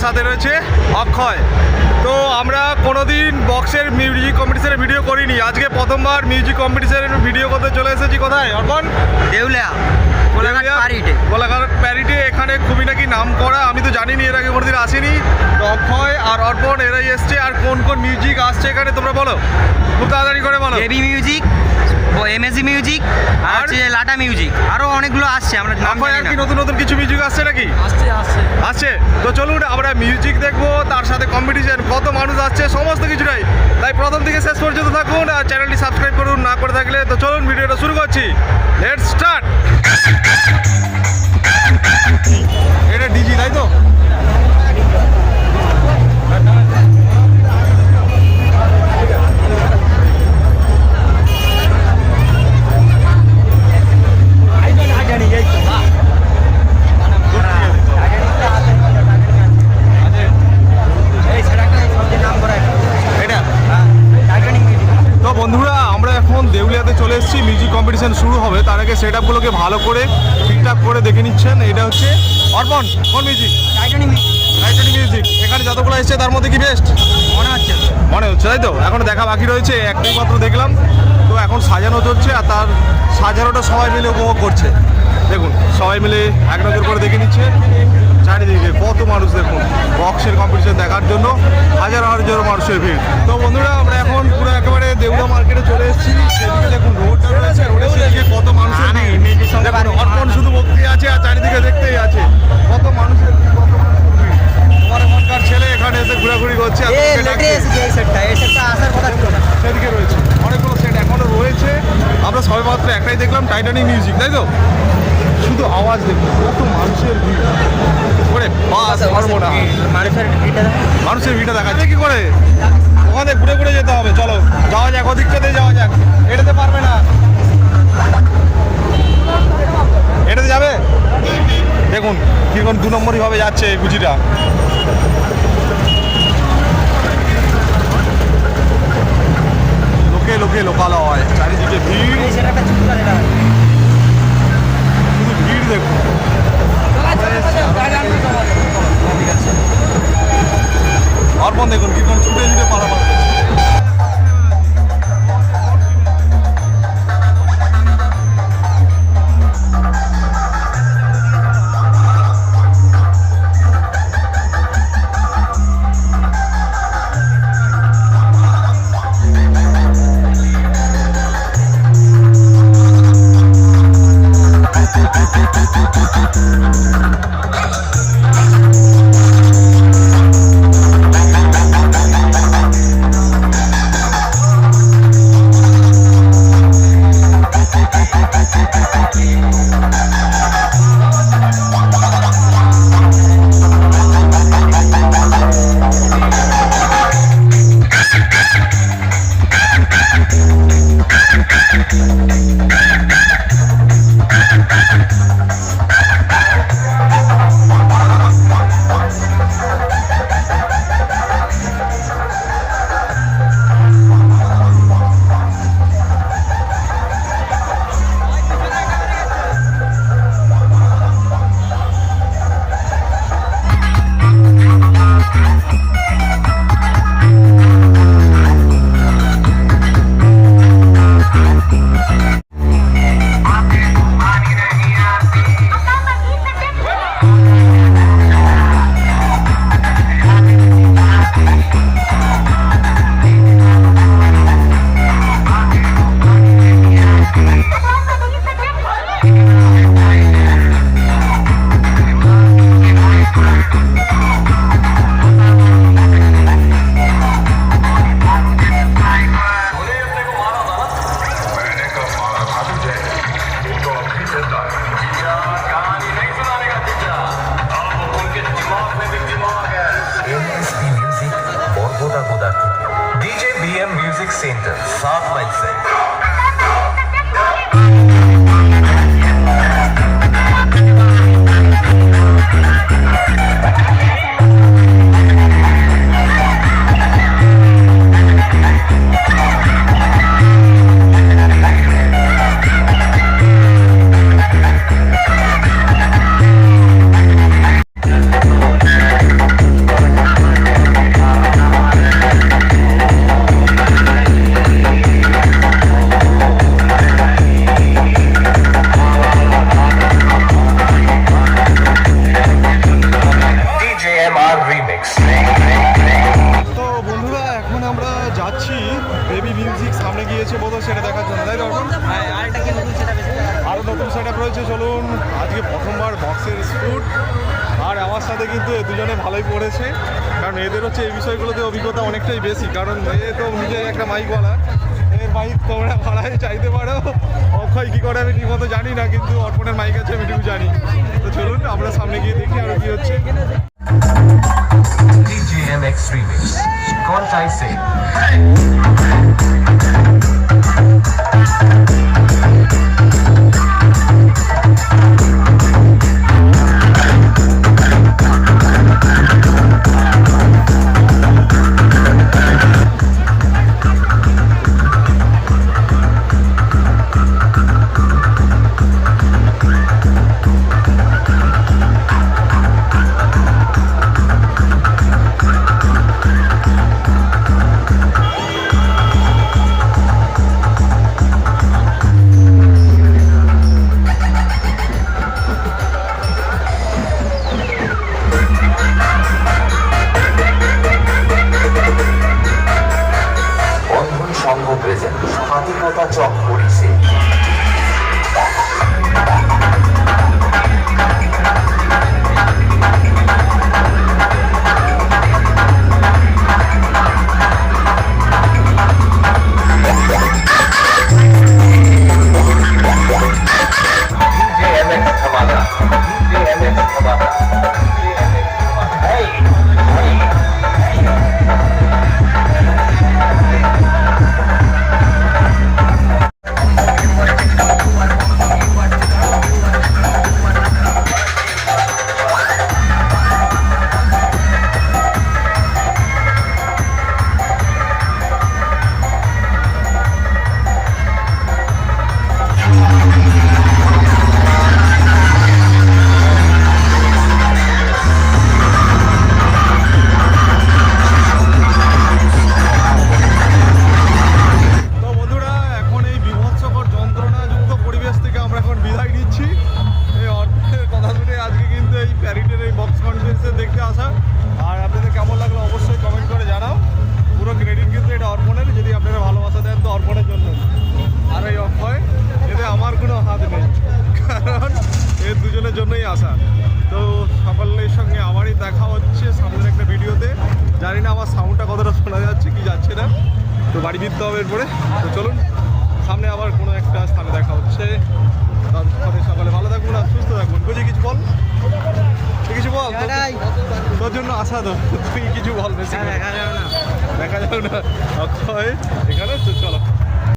সাথে রয়েছে অক্ষয়। তো আমরা কোনোদিন বক্সের মিউজিক কম্পিটিশনের ভিডিও করিনি, আজকে প্রথমবার মিউজিক কম্পিটিশনের ভিডিও করতে চলে এসেছি। কোথায় অর্পণ? দেউলিয়া কোলাঘাট প্যারিটে। এখানে খুবই নাকি নাম করা, আমি তো জানিনি, এর আগে কোনোদিন আসিনি। তো অক্ষয় আর অর্পণ এরাই এসছে। আর কোন কোন মিউজিক আসছে এখানে তোমরা বলো, খুব তাড়াতাড়ি করে বলো। বেবি মিউজিক, ও এমএসজি মিউজিক, আর লাটা মিউজিক, আরো অনেকগুলো আসছে। আমরা নাম জানি না। কি নতুন নতুন কিছু মিউজিক আসছে নাকি? আসছে। তো চলুন আমরা মিউজিক দেখবো, তার সাথে কম্পিটিশন, কত মানুষ আসছে, সমস্ত কিছুটাই। তাই প্রথম থেকে শেষ পর্যন্ত থাকুন আর চ্যানেলটি সাবস্ক্রাইব করুন না করে থাকলে। তো চলুন ভিডিওটা শুরু করছি, লেটস স্টার্ট। এটা ডিজি তাই তো? বন্ধুরা আমরা এখন দেউলিয়াতে চলে এসেছি, মিউজিক কম্পিটিশন শুরু হবে। তার আগে সেট আপগুলোকে ভালো করে ঠিকঠাক করে দেখে নিচ্ছেন। এটা হচ্ছে অর্পণ, কোন মিউজিক? Titanic music. এখানে যতগুলো এসছে তার মধ্যে কি বেস্ট মনে হচ্ছে তাই তো? এখন দেখা বাকি রয়েছে, একটাই মাত্র দেখলাম। তো এখন সাজানো চলছে আর তার সাজানোটা সবাই মিলে উপভোগ করছে। দেখুন সবাই মিলে এক নজর করে দেখে নিচ্ছে চারিদিকে কত মানুষ। দেখুন বক্সের কম্পিটিশন দেখার জন্য হাজার হাজার মানুষের ভিড়। তো বন্ধুরা আমরা এখন পুরো একেবারে দেউলা মার্কেটে চলে এসেছি। সেদিকে দেখুন রোডটা রয়েছে, রোডের সেদিকে কত মানুষের ভিড়। অর্পণ শুধু ভক্তি আছে আর চারিদিকে দেখতেই আছে কত মানুষের ভিড়, কত মানুষের ভিড়। তোমার এখানকার ছেলে এখানে এসে ঘোরাঘুরি করছে। সেদিকে রয়েছে অনেকগুলো সেট এখনো রয়েছে। আমরা সবাই মাত্র একটাই দেখলাম, টাইটানিক মিউজিক তাই তো? শুধু আওয়াজ দেখুন কত মানুষের ভিড়। ওরে বাস পারবো না, মানুষের ভিড়টা দেখাচ্ছে কি করে? ওখানে ঘুরে ঘুরে যেতে হবে। চলো যাওয়া যাক, ওদিকটাতে যাওয়া যাক। এটাতে পারবে না, এটাতে যাবে? দেখুন কিরকম 2 নম্বরই ভাবে যাচ্ছে গুজিটা। লোকে লোকে লোকালয়, চারিদিকে ভিড়, শুধু ভিড় দেখুন। অর্পণ দেখুন কিরকম ছুটে ছুটে পালাপাল করছে। তো বন্ধুরা এখন আমরা যাচ্ছি বেবি মিউজিক, সামনে গিয়েছে বোধহয় সেটা দেখার জন্য, তাই তো অর্পণ? হ্যাঁ, আরেকটা কি নতুন সেটা বেশি আরও নতুন সেট আপ রয়েছে, চলুন। আজকে প্রথমবার বক্সের স্পুট, আর আমার সাথে কিন্তু এ দুজনে ভালোই পড়েছে, কারণ এদের হচ্ছে এই বিষয়গুলোতে অভিজ্ঞতা অনেকটাই বেশি, কারণ এ তো নিজে একটা মাইকওয়ালা, এর মাইক তোমরা ভাড়ায় চাইতে পারো। অক্ষয় কী করে আমি ঠিকমতো জানি না, কিন্তু অর্পণের মাইক আছে আমি ঠিক জানি। তো চলুন আমরা সামনে গিয়ে দেখি আরও কী হচ্ছে। DJMX Remix. कौन सा इसे? বন্ধন সংঘ প্রেজেন্ট হাতিকতা চক পড়িছে। DJMX धमाका, DJMX धमाका, DJMX धमाका। Hey, hey, hey। তো বন্ধুরা এখন এই বিভৎসকর যন্ত্রণাযুক্ত পরিবেশ থেকে আমরা এখন বিদায় নিচ্ছি। এই অর্পণের কথা শুনে আজকে কিন্তু এই প্যারিটের এই বক্স কনফারেন্সে দেখতে আসা, আর আপনাদের কেমন লাগলো অবশ্যই কমেন্ট করে জানাও। পুরো ক্রেডিট কিন্তু এটা অর্পণের, যদি আপনারা ভালোবাসা দেন তো অর্পণের জন্য। আর এই অক্ষয়, এতে আমার কোনো হাত নেই, কারণ এর দুজনের জন্যই আসা। তো সকলের সঙ্গে আমারই দেখা হচ্ছে সামনের একটা ভিডিওতে। জানি না আমার সাউন্ডটা কতটা শোনা যাচ্ছে কি যাচ্ছে না, তো বাড়ি ফিরতে হবে এরপরে। তো চলুন সামনে আবার কোনো একটা স্থানে দেখা হচ্ছে। তাদের সকালে ভালো থাকুন আর সুস্থ থাকুন। বুঝি কিছু বল, তুই কিছু বল, তোর জন্য আসা তো, তুই কিছু বল। বেশি দেখা যাবে না, দেখা যাবে না অক্ষয় এখানে। তো চলো।